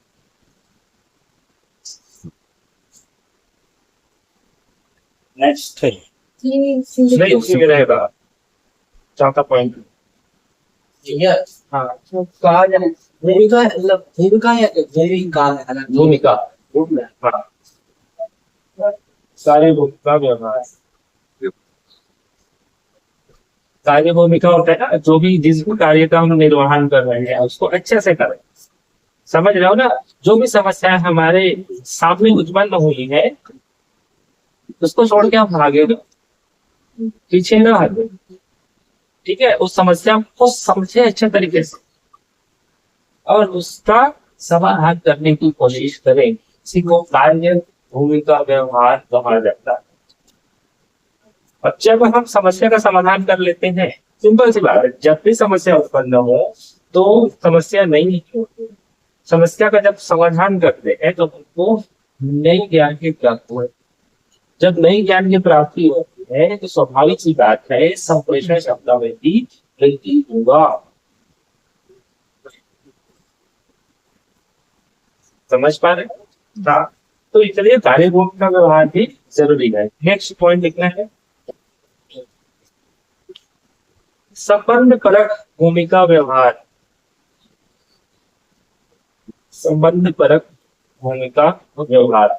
नेक्स्ट है नहीं, उसी में रहेगा चौथा पॉइंट। हाँ, कहा जाए भूमिका, मतलब भूमिका या भूमिका है ना, भूमिका, हाँ, कार्य भूमिका व्यवहार। कार्य भूमिका होता है ना, जो भी जिस भी कार्य का हम निर्वहन कर रहे हैं उसको अच्छे से करें। समझ रहे हो ना, जो भी समस्या हमारे सामने उत्पन्न हुई है उसको छोड़ के हम भागे ना, पीछे ना भागे। ठीक है, उस समस्या को समझे अच्छे तरीके से और उसका समाधान करने की कोशिश करें। इसी को कार्य भूमिका व्यवहार कहा जाता है। और जब हम समस्या का समाधान कर लेते हैं, सिंपल सी बात है, जब भी समस्या उत्पन्न हो तो समस्या नहीं होती, समस्या का जब समाधान करते हैं तो हमको नई ज्ञान की प्राप्ति होती है। जब नई ज्ञान की प्राप्ति होती है तो स्वाभाविक सी बात है संप्रेषण क्षमता में भी वृद्धि होगा। समझ पा रहे हैं? हाँ, तो इसलिए कार्यभूमिका व्यवहार भी जरूरी है। नेक्स्ट पॉइंट लिखना है संबंध परक भूमिका व्यवहार। संबंध परक भूमिका व्यवहार।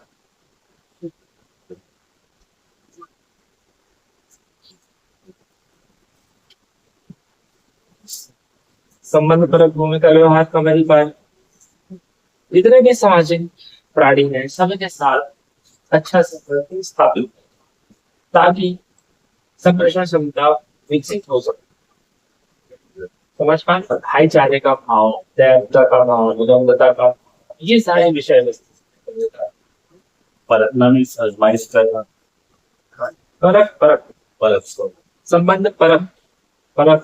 संबंध परक भूमिका व्यवहार का मतलब जितने भी सामाजिक प्राणी हैं सभी के साथ अच्छा संपर्क स्थापित हो, ताकि संप्रेषण क्षमता विकसित हो सके। समझ पाए? भाईचारे का भाव, दयालुता का भाव, उदारता का, ये सारे विषय वस्तु परखना मीन्स एडवाइस करना, परख परख परख को संबंध परख परख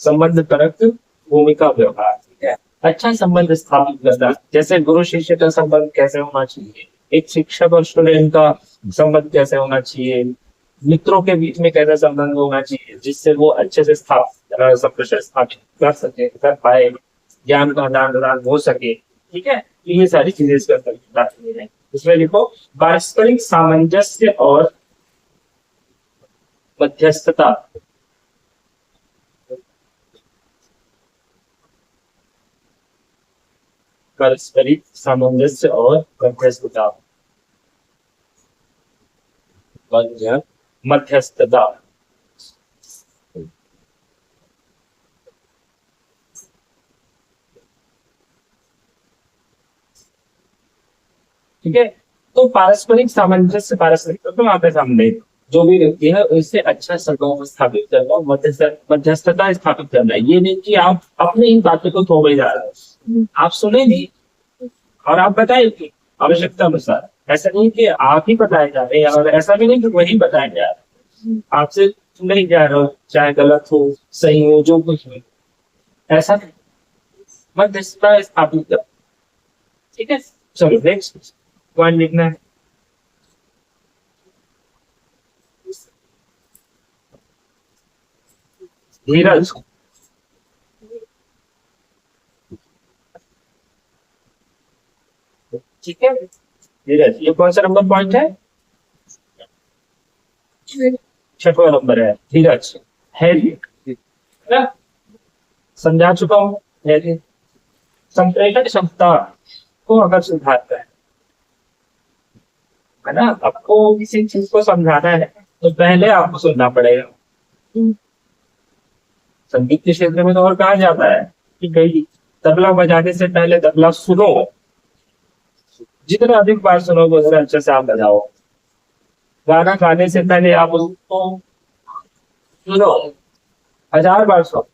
संबंध परक भूमिका व्यवहार। ठीक है, अच्छा संबंध स्थापित करना, जैसे गुरु शिष्य का संबंध कैसे होना चाहिए, एक शिक्षक और स्टूडेंट का संबंध कैसे होना चाहिए, मित्रों के बीच में कैसा संबंध होना चाहिए जिससे वो अच्छे से संप्रेषण स्थापित कर सके, कर पाए, ज्ञान का आदान प्रदान हो सके। ठीक है, तो ये सारी चीजें इसका अंतर्गत है। इसमें लिखो पारस्परिक सामंजस्य और मध्यस्थता। पारस्परिक सामंजस्य और मध्यस्थता, मध्यस्थता। ठीक है, तो पारस्परिक सामंजस्य, पारस्परिक तो आपके सामने जो भी व्यक्ति है उससे अच्छा संबंध स्थापित करना, मध्यस्थता स्थापित करना। ये नहीं कि आप अपनी ही बातों को थोपे जा रहे हो, आप सुनेंगे और आप बताएंगे आवश्यकता अनुसार। ऐसा नहीं कि आप ही बताए जा रहे हैं और ऐसा भी नहीं कि वही बताया जा रहा है, आपसे नहीं जा रहा हो, चाहे गलत हो सही हो जो कुछ हो, ऐसा नहीं। मध्यस्थता स्थापित कर। ठीक है, चलो नेक्स्ट पॉइंट लिखना है धीरज। ठीक है, धीरज ये कौन सा नंबर पॉइंट है? छठवां नंबर है धीरज। है समझा चुका हूँ। संप्रेषण क्षमता को अगर सुधारता है ना, आपको किसी चीज को समझाना है तो पहले आपको सुनना पड़ेगा। संगीत के क्षेत्र में तो और कहा जाता है कि कहीं तबला बजाने से पहले तबला सुनो, जितना अधिक बार सुनोगे उतना अच्छे से आप बजाओ। गाना गाने से पहले आप उसको सुनो 1000 बार सुनो,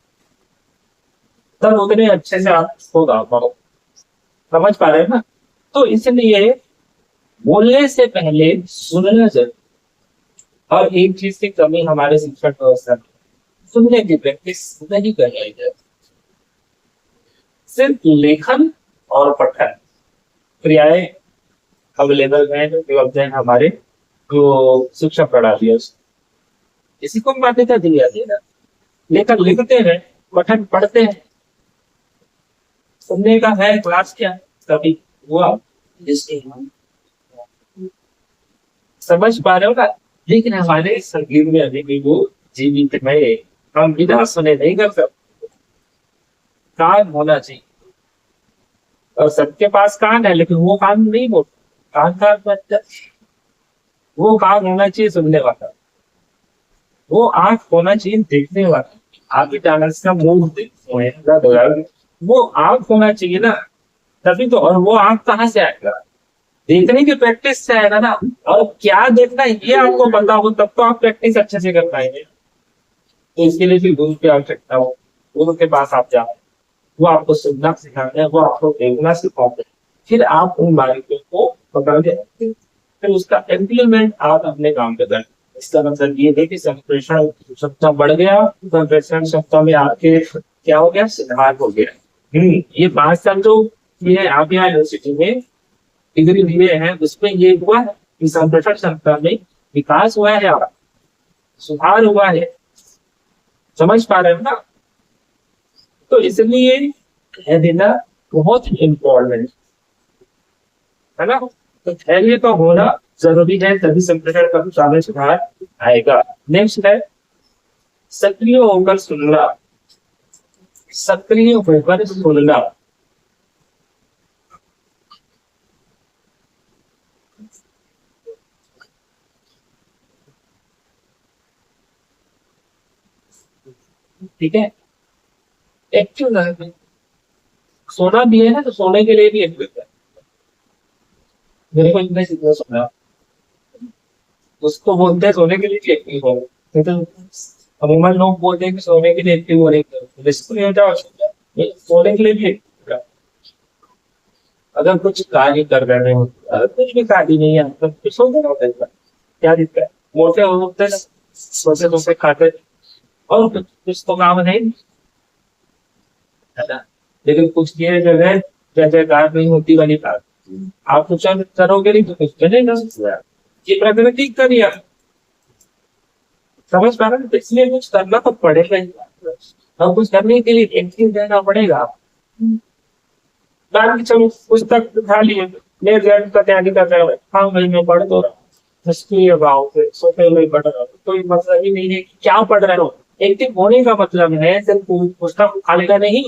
तब उतने अच्छे से आप उसको गा पाओ। समझ पा रहे हैं ना? तो इसलिए बोलने से पहले सुनना जरूरी। और एक चीज की कमी हमारे शिक्षण व्यवस्था में, सुनने की प्रैक्टिस नहीं कर रही है। सिर्फ लेखन और पठन क्रियाएं अवेलेबल हैं जो हमारे जो शिक्षा प्रणाली है इसी को मान्यता दी जाती है ना। लेखन लिखते हैं, पठन पढ़ते हैं, सुनने का है क्लास क्या कभी हुआ जिसके समझ पा रहे हो ना। लेकिन हमारे संगीत में अभी भी वो जीवित है, हम बिना सुने नहीं कर सकते। कान होना चाहिए, और सबके पास कान है लेकिन वो कान नहीं बोलता। कान का मतलब वो कान होना चाहिए सुनने वाला, वो आंख होना चाहिए देखने वाला। आगे चैनल्स का मूड वो आंख होना चाहिए ना, तभी तो। और वो आंख कहाँ से आएगा? देखने की प्रैक्टिस से आएगा ना। और क्या देखना है ये आपको पता हो तब तो आप प्रैक्टिस अच्छे से कर पाएंगे। तो इसके लिए फिर गुरु की आवश्यकता हो, गुरु के पास आप जाओ, वो आपको सुनना सिखाते हैं, वो आपको देखना सिखाते हैं, फिर आप उन बारीकियों को पकड़ के फिर उसका इम्प्लीमेंट आप अपने काम पे करें। इसका मतलब ये है कि संप्रेषण क्षमता बढ़ गया, संप्रेषण क्षमता में आपके क्या हो गया? सुधार हो गया। ये 5 साल जो ये आप यहाँ यूनिवर्सिटी में डिग्री लिए हैं उसमें ये हुआ है कि संप्रेषण क्षमता में विकास हुआ है और सुधार हुआ है। समझ पा रहे हैं ना? तो इसलिए कह देना बहुत इम्पोर्टेंट है ना। तो धैर्य तो होना जरूरी है, तभी संप्रेषण का सामने सुधार आएगा। नेक्स्ट है सक्रिय होकर सुनना। सक्रिय होकर सुनना, ठीक है। एक्टिव रहना, सोना भी है ना, तो सोने के लिए भी एक्टिव है। मेरे को इतना सीखना सोना, उसको बोलते हैं सोने के लिए भी एक्टिव हो। तो अमूमन लोग बोलते हैं कि सोने के लिए एक्टिव होने के सोने के लिए भी एक्टिव। अगर कुछ कार्य कर रहे हो, अगर कुछ भी कार्य नहीं है तो फिर सो देना होता है। क्या दिक्कत है? मोटे होते हैं, सोते सोते खाते और कुछ तो काम नहीं है ना। लेकिन कुछ ये जगह जैसे कार नहीं होती वाली बात, आप कुछ करोगे नहीं तो कुछ बनेगा। ये प्रकृति का नियम, समझ पा रहे हैं? तो इसलिए कुछ करना तो पड़ेगा ही। और कुछ करने के लिए एक्टिव रहना पड़ेगा। मान के चलो पुस्तक उठा लिए, ले रिजल्ट का तैयारी कर रहे हो, हाँ भाई मैं पढ़ तो रहा हूँ, भाव से सोते हुए पढ़ रहा हूँ, कोई मतलब ही नहीं है कि क्या पढ़ रहे हो। एक्टिव होने का मतलब है सिर्फ पुस्तक उठा लेना नहीं।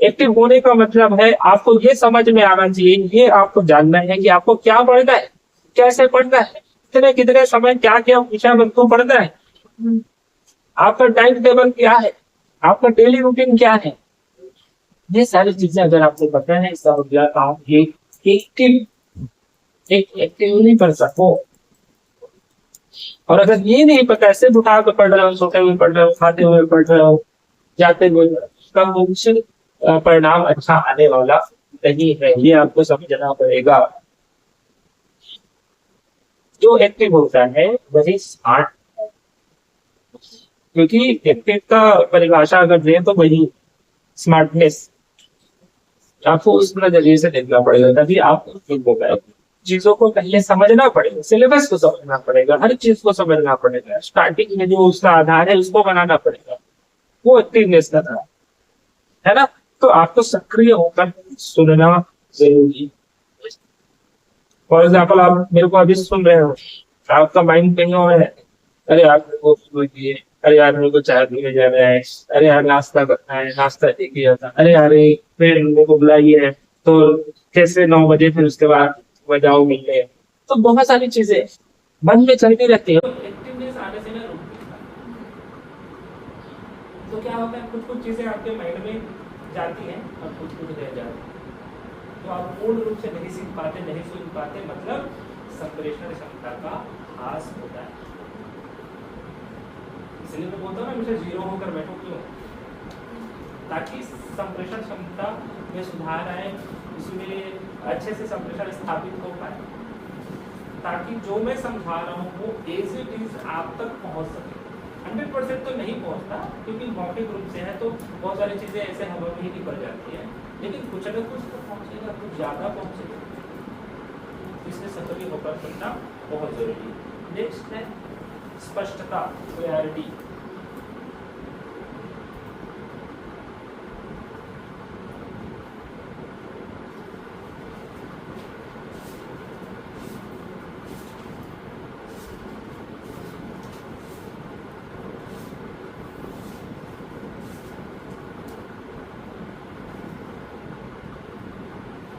एक्टिव होने का मतलब है आपको ये समझ में आना चाहिए, ये आपको जानना है कि आपको क्या पढ़ना है, कैसे पढ़ना है, कितने कितने समय क्या क्या विषय वस्तु पढ़ना है, आपका टाइम टेबल क्या है, आपका डेली रूटीन क्या है। ये सारी चीजें अगर आपको पता है, इसका मतलब आप एक्टिव नहीं पढ़ सको। और अगर ये नहीं पता, ऐसे उठा कर पढ़ रहे हो, सोते हुए पढ़ रहे हो, खाते हुए पढ़ रहे हो, जाते हुए, उसका भविष्य परिणाम अच्छा आने वाला नहीं है। ये आपको समझना पड़ेगा। जो एक्टिव होता है वही स्मार्ट, क्योंकि एक्टिव का परिभाषा अगर दें तो वही स्मार्टनेस। आपको उस नजरिए से देखना पड़ेगा, तभी आप एक्टिव हो गए। चीजों को पहले समझना पड़ेगा, सिलेबस को समझना पड़ेगा, हर चीज को समझना पड़ेगा, स्टार्टिंग में जो उसका आधार है उसको बनाना पड़ेगा, वो एक्टिवनेस का था, है ना। तो आपको सक्रिय होकर सुनना जरूरी। फॉर एग्जाम्पल आप मेरे को अभी सुन रहे हो, आपका माइंड कहीं और है, अरे यार मेरे को अरे यार मेरे को चाय पीने जाना है, अरे यार नाश्ता करना है, नाश्ता नहीं किया था, अरे यार फ्रेंड मेरे को बुलाई है तो कैसे 9 बजे फिर उसके बाद मैं जाऊँ मिलने। तो बहुत सारी चीजें मन में चलती रहती है। एक्टिवनेस आने से ना रुकती है। तो क्या होता है, कुछ कुछ चीजें आपके माइंड में जाती हैं और कुछ कुछ रह जाती है, तो आप पूर्ण रूप से नहीं सीख पाते, नहीं सुन पाते, मतलब संप्रेषण क्षमता का ह्रास होता है। इसलिए मैं बोलता हूँ ना, मुझे जीरो होकर बैठो क्यों, ताकि संप्रेषण क्षमता में सुधार आए, उसमें अच्छे से संप्रेषण स्थापित हो पाए, ताकि जो मैं समझा रहा हूँ वो एज इट इज आप तक पहुँच सके। 100% तो नहीं पहुँचता, क्योंकि मौखिक रूप से है तो बहुत सारी चीज़ें ऐसे हवा में ही निकल जाती है, लेकिन कुछ न कुछ तो पहुँचेगा, कुछ ज़्यादा पहुँचेगा। इसलिए सक्रिय होकर सुनना बहुत जरूरी है। नेक्स्ट है स्पष्टता, क्लैरिटी।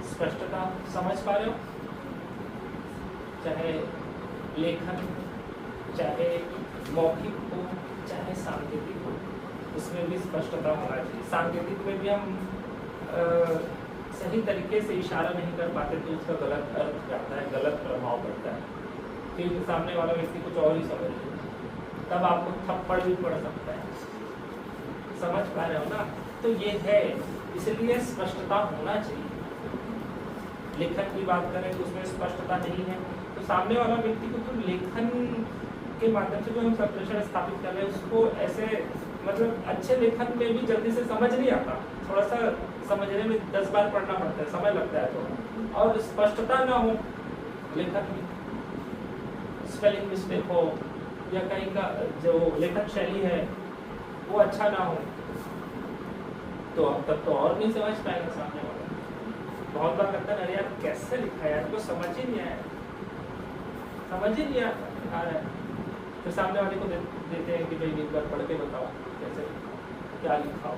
स्पष्टता समझ पा रहे हो, चाहे लेखन, चाहे मौखिक हो, चाहे सांकेतिक हो, उसमें भी स्पष्टता होना चाहिए। सांकेतिक में भी हम सही तरीके से इशारा नहीं कर पाते तो उसका गलत अर्थ जाता है, गलत प्रभाव पड़ता है, फिर सामने वाला व्यक्ति कुछ और ही समझ ले, तब आपको थप्पड़ भी पड़ सकता है। समझ पा रहे हो ना? तो ये है, इसलिए स्पष्टता होना चाहिए। लेखन की बात करें तो उसमें स्पष्टता नहीं है, तो सामने वाला व्यक्ति को तो लेखन के माध्यम से जो हम संप्रेषण स्थापित कर रहे हैं उसको ऐसे मतलब अच्छे लेखन में भी जल्दी से समझ नहीं आता, थोड़ा सा समझने में 10 बार पढ़ना पड़ता है, समय लगता है थोड़ा, और स्पष्टता ना हो लेखन में, स्पेलिंग मिस्टेक हो या कहीं का जो लेखन शैली है वो अच्छा ना हो, तो अब तक तो और नहीं समझ पाएगा सामने वाला। बहुत बार लगता है अरे यार कैसे लिखा है यार, तो समझ ही नहीं आया, समझ ही नहीं आ रहा है, फिर सामने वाले को देते हैं कि भाई एक बार पढ़ के बताओ कैसे क्या लिखा हो,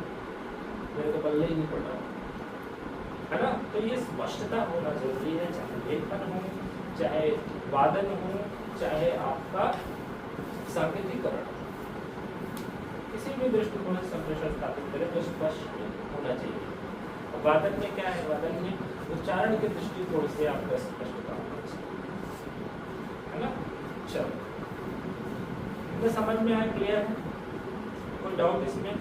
मेरे को बल्ले ही नहीं पड़ रहा है ना। तो ये स्पष्टता होना जरूरी है, चाहे लेखन हो, चाहे वादन हो, चाहे आपका सांकेतिकरण, किसी भी दृष्टिकोण से संप्रेषण स्थापित करें तो स्पष्ट होना चाहिए। और वादन में क्या है, वादन में उच्चारण के दृष्टिकोण से आपका स्पष्टता होना चाहिए, है ना। चलो तो समझ में आया, क्लियर है, कोई डाउट इसमें?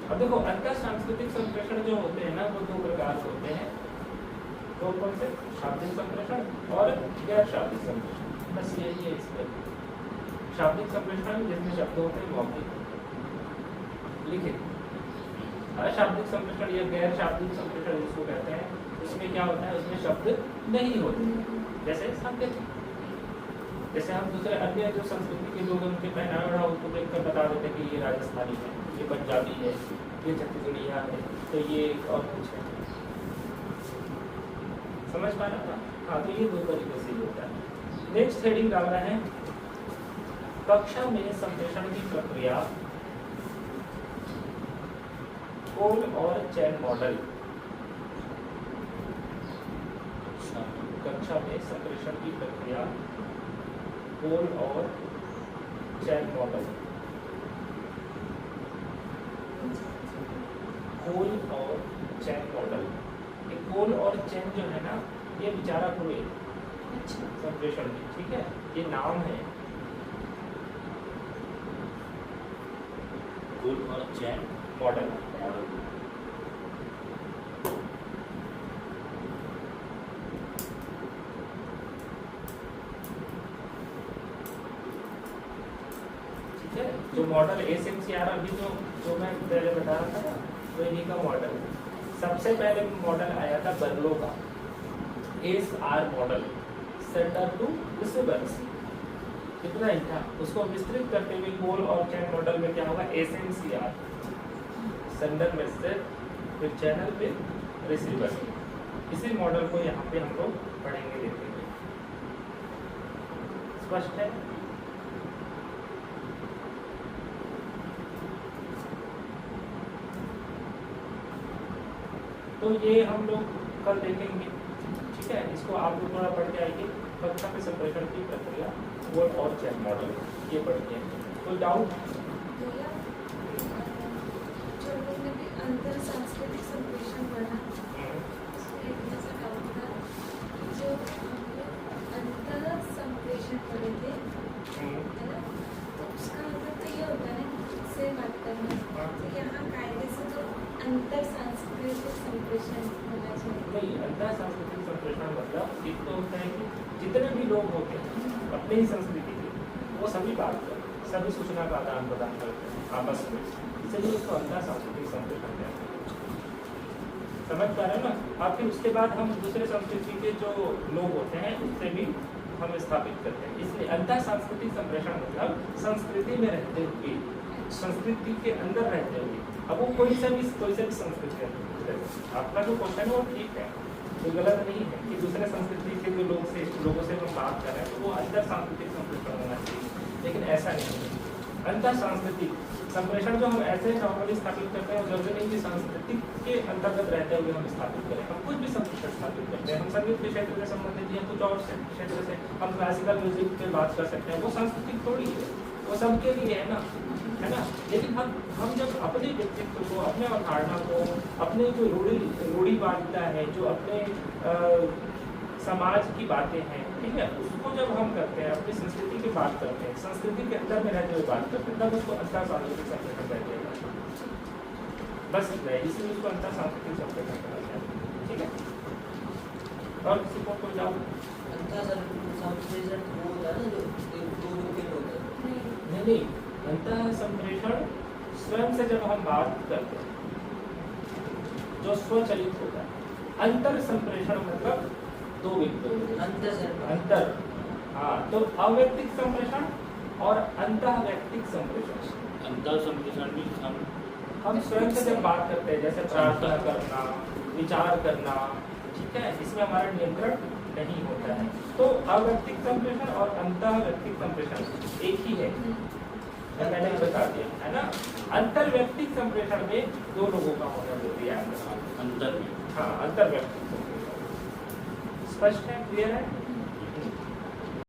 अब देखो अंतर सांस्कृतिक संप्रेषण जो होते हैं ना वो दो प्रकार के होते हैं, तो कौन से, शाब्दिक संप्रेषण और गैर शाब्दिक संप्रेषण, बस यही है इसमें। शाब्दिक संप्रेषण जिसमें शब्द होते हैं मौखिक लिखित, अशाब्दिक संप्रेषण या गैर शाब्दिक संप्रेषण जिसको कहते हैं, उसमें क्या होता है, उसमें शब्द नहीं होते, जैसे सांकेतिक, जैसे हम दूसरे अन्य जो संस्कृति के लोग उनके पहनावा उसको देखकर बता देते हैं कि ये राजस्थानी है, ये पंजाबी है, ये छत्तीसगढ़िया है, तो ये और कुछ है, समझ पा रहा था। हाँ, तो ये दो तरीके से होता है। नेक्स्ट हेडिंग डालना है कक्षा में संप्रेषण की प्रक्रिया, कोल और चैन मॉडल। कक्षा में संप्रेषण की प्रक्रिया, कोल और चैन मॉडल। कोल और चैन मॉडल, ये कोल और चैन जो है ना, ये विचारक हुए संप्रेषण की, ठीक है, ये नाम है। कोल और चैन मॉडल, ठीक है, जो मॉडल एसएमसीआर अभी जो मैं पहले बता रहा था ना, तो इन्हीं का मॉडल। सबसे पहले मॉडल आया था बर्लो का, SR model, centre to receivers, कितना ही था, उसको विस्तृत करते हुए कोल और चैन मॉडल में क्या होगा, एसएमसीआर, सेंडर मैसेज, फिर चैनल पे रिसीवर, इसी मॉडल को यहाँ पे हम लोग पढ़ेंगे, देखेंगे। स्पष्ट है? तो ये हम लोग कल देखेंगे, ठीक है, इसको आप लोग थोड़ा पढ़ के आइए। कक्षा में संप्रेषण की प्रक्रिया, कोल और चैन मॉडल, ये पढ़िए। कोई डाउट? अंतर सांस्कृतिक संप्रेषण पढ़ा, उसमें एक ऐसा डाउट था, जो अंतर संप्रेषण पढ़े थे, है ना, तो उसका मतलब तो ये होता है से बात करना, तो यहाँ कायदे से तो अंतर सांस्कृतिक संप्रेषण होना चाहिए। नहीं, अंतर सांस्कृतिक संप्रेषण मतलब एक तो होता है कि जितने भी लोग होते हैं अपनी ही संस्कृति के, वो सभी बात करते हैं, सभी सूचना का आदान प्रदान करते हैं आपस में, इसलिए उसको अंतर सांस्कृतिक संप्रेषण कहते हैं। समझ पा रहे हैं ना। और फिर उसके बाद हम दूसरे संस्कृति के जो लोग होते हैं उससे भी हम स्थापित करते हैं, इसलिए अंतर सांस्कृतिक संप्रेषण मतलब संस्कृति में रहते हुए, संस्कृति के अंदर रहते हुए। अब वो कोई सा भी संस्कृति है, आपका जो क्वेश्चन है वो ठीक है, कोई गलत नहीं है कि दूसरे संस्कृति के जो लोगों से हम बात कर रहे हैं तो वो अंतर सांस्कृतिक संप्रेषण होना चाहिए, लेकिन ऐसा नहीं है। अंतर सांस्कृतिक संप्रेषण जो हम ऐसे नॉर्मली स्थापित करते हैं, जरूरी नहीं कि सांस्कृतिक के अंतर्गत रहते हुए हम स्थापित करें, हम कुछ भी संप्रेषण स्थापित करते हैं। हम संगीत के क्षेत्र से संबंधित हैं, कुछ और क्षेत्र से हम क्लासिकल म्यूजिक पे बात कर सकते हैं, वो सांस्कृतिक थोड़ी है, वो सबके लिए है ना, है ना। लेकिन हम जब अपने व्यक्तित्व को, अपने अवधारणा को, अपने जो रूढ़िवादिता है, जो अपने समाज की बातें हैं, ठीक है, उसको जब हम करते हैं, अपनी संस्कृति की बात करते हैं, संस्कृति के अंदर में रहते हुए बात करते हैं, तब उसको अंतर सांस्कृतिक संप्रेषण कहते हैं। बस इतना है, इसलिए उसको अंतर सांस्कृतिक संप्रेषण कहा जाता है। ठीक है, और किसी को कोई डाउट? संप्रेषण वो होता है ना जो दो विकेट होते हैं। नहीं, अंतर संप्रेषण स्वयं से जब हम बात करते हैं, जो स्वचलित होता है। अंतर संप्रेषण मतलब दो व्यक्ति अंतर, हाँ, तो अव्यक्तिक संप्रेषण और अंतःव्यक्तिक संप्रेषण। अंतर संप्रेषण में हम स्वयं से जब बात करते हैं, जैसे प्रार्थना करना, विचार करना, ठीक है, इसमें हमारा नियंत्रण नहीं होता है। तो अव्यक्तिक संप्रेषण और अंतःव्यक्तिक संप्रेषण एक ही है, मैंने बता दिया है ना। अंतर्व्यक्तिक संप्रेषण में दो लोगों का होना जरूरी है, अंतर में, हाँ, अंतर्व्यक्तिक संप्रेषण। स्पष्ट है, क्लियर है?